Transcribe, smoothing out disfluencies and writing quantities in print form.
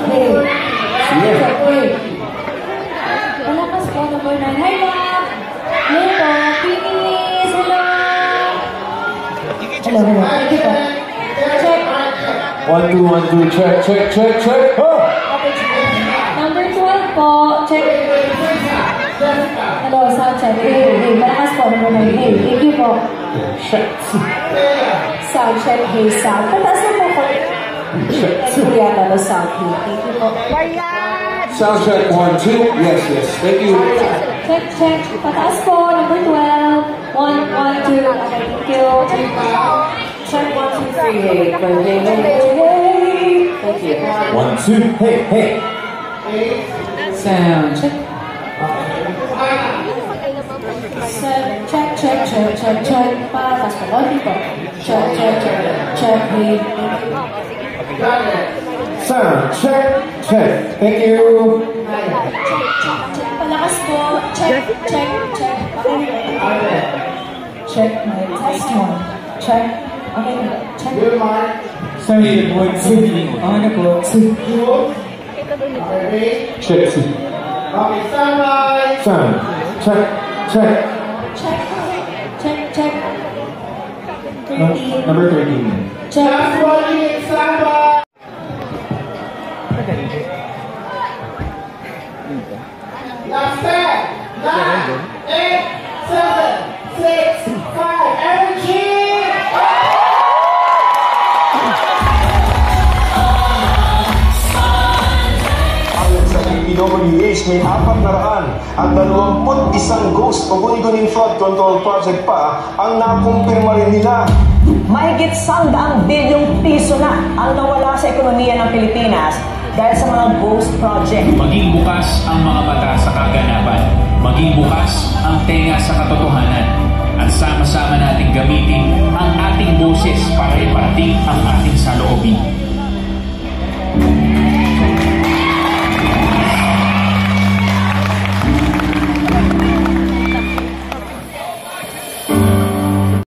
Sige. Palakas po, number 9. Hi, Ma'am! Hello po, Pinis! Hello! Hello. Thank you po. Check. 1, 2, 1, 2, check. Oh! Number 12 po, check. Hello, sound check. Hey, palakas po, number 9. Hey, thank you po. Check. Sound check, hey, sound. Pataas na po po. Kuya, talo sound. Thank you po. Sound check 1, 2. Yes. Thank you. Check. Pataas po, number 12. 1, 2. Okay, thank you. Check 1, 2, 3. Hey. Thank you. 1, 2. Hey. Sound check. Check. Pataas po, konti po. Check. Hey. Sound check. Thank you. Palakas po. Check. Okay. Check my test one. Check. Okay. Check. Sorry, ano po? Check. Sound check. Check. 13. Number 13. Check. Last 10, 9, 8, 7, 6, 5, energy! Ayon sa DPWH, may 421 ghost o guni-guning flood control project pa ang nakumpirma rin nila. Mahigit 100 bilyong piso na ang nawala sa ekonomiya ng Pilipinas dahil sa mga ghost project. Maging bukas ang mga mata sa kaganapan. Maging bukas ang tenga sa katotohanan. At sama-sama nating gamitin ang ating boses para iparating ang ating saloobin.